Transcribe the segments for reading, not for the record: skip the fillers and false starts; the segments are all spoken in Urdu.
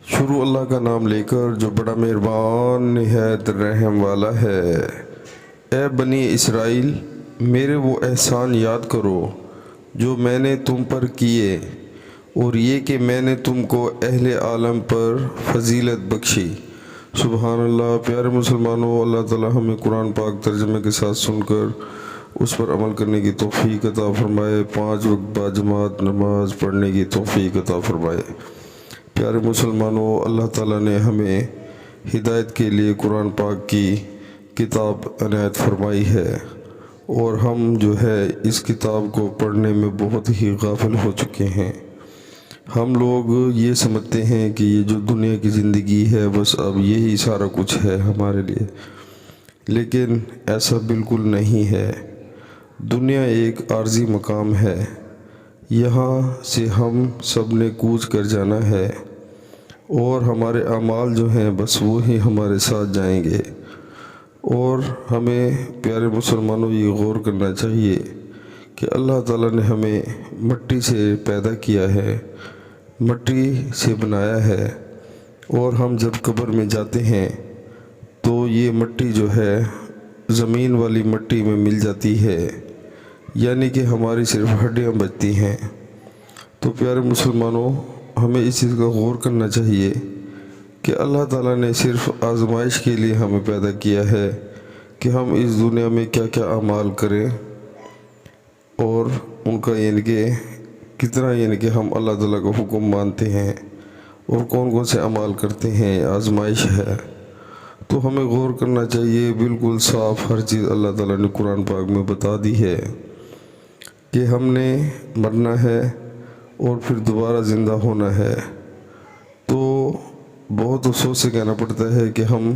شروع اللہ کا نام لے کر جو بڑا مہربان نہایت رحم والا ہے۔ اے بنی اسرائیل، میرے وہ احسان یاد کرو جو میں نے تم پر کیے، اور یہ کہ میں نے تم کو اہل عالم پر فضیلت بخشی۔ سبحان اللہ۔ پیارے مسلمانوں، اللہ تعالی ہمیں قرآن پاک ترجمے کے ساتھ سن کر اس پر عمل کرنے کی توفیق عطا فرمائے، 5 وقت باجماعت نماز پڑھنے کی توفیق عطا فرمائے۔ پیارے مسلمانوں، اللہ تعالیٰ نے ہمیں ہدایت کے لیے قرآن پاک کی کتاب عنایت فرمائی ہے، اور ہم جو ہے اس کتاب کو پڑھنے میں بہت ہی غافل ہو چکے ہیں۔ ہم لوگ یہ سمجھتے ہیں کہ یہ جو دنیا کی زندگی ہے بس اب یہی سارا کچھ ہے ہمارے لیے، لیکن ایسا بالکل نہیں ہے۔ دنیا ایک عارضی مقام ہے، یہاں سے ہم سب نے کوچ کر جانا ہے، اور ہمارے اعمال جو ہیں بس وہی ہمارے ساتھ جائیں گے۔ اور ہمیں پیارے مسلمانوں یہ غور کرنا چاہیے کہ اللہ تعالیٰ نے ہمیں مٹی سے پیدا کیا ہے، مٹی سے بنایا ہے، اور ہم جب قبر میں جاتے ہیں تو یہ مٹی جو ہے زمین والی مٹی میں مل جاتی ہے، یعنی کہ ہماری صرف ہڈیاں بچتی ہیں۔ تو پیارے مسلمانوں، ہمیں اس چیز کا غور کرنا چاہیے کہ اللہ تعالیٰ نے صرف آزمائش کے لیے ہمیں پیدا کیا ہے کہ ہم اس دنیا میں کیا کیا اعمال کریں، اور ان کا یعنی کہ کتنا کہ ہم اللہ تعالیٰ کا حکم مانتے ہیں اور کون کون سے اعمال کرتے ہیں، آزمائش ہے۔ تو ہمیں غور کرنا چاہیے، بالکل صاف ہر چیز اللہ تعالیٰ نے قرآن پاک میں بتا دی ہے کہ ہم نے مرنا ہے اور پھر دوبارہ زندہ ہونا ہے۔ تو بہت افسوس سے کہنا پڑتا ہے کہ ہم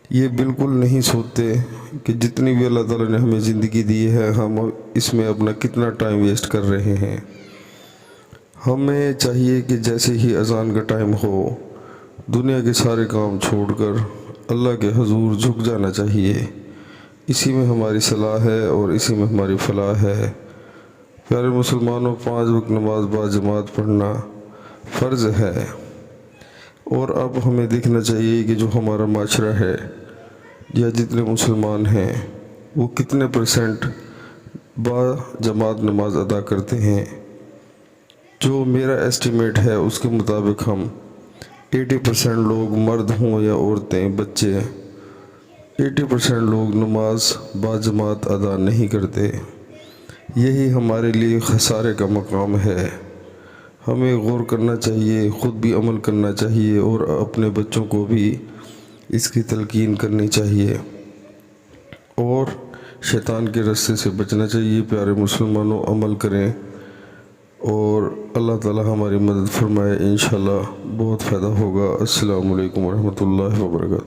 یہ بالکل نہیں سوچتے کہ جتنی بھی اللہ تعالیٰ نے ہمیں زندگی دی ہے ہم اس میں اپنا کتنا ٹائم ویسٹ کر رہے ہیں۔ ہمیں چاہیے کہ جیسے ہی اذان کا ٹائم ہو دنیا کے سارے کام چھوڑ کر اللہ کے حضور جھک جانا چاہیے۔ اسی میں ہماری صلاح ہے اور اسی میں ہماری فلاح ہے۔ پیارے مسلمانوں، 5 وقت نماز باجماعت پڑھنا فرض ہے، اور اب ہمیں دیکھنا چاہیے کہ جو ہمارا معاشرہ ہے یا جتنے مسلمان ہیں وہ کتنے پرسنٹ باجماعت نماز ادا کرتے ہیں۔ جو میرا ایسٹیمیٹ ہے اس کے مطابق ہم 80% لوگ، مرد ہوں یا عورتیں، بچے، 80% لوگ نماز باجماعت ادا نہیں کرتے۔ یہی ہمارے لیے خسارے کا مقام ہے۔ ہمیں غور کرنا چاہیے، خود بھی عمل کرنا چاہیے، اور اپنے بچوں کو بھی اس کی تلقین کرنی چاہیے، اور شیطان کے رستے سے بچنا چاہیے۔ پیارے مسلمانوں، عمل کریں اور اللہ تعالی ہماری مدد فرمائے، انشاءاللہ بہت فائدہ ہوگا۔ السلام علیکم ورحمۃ اللہ وبرکاتہ۔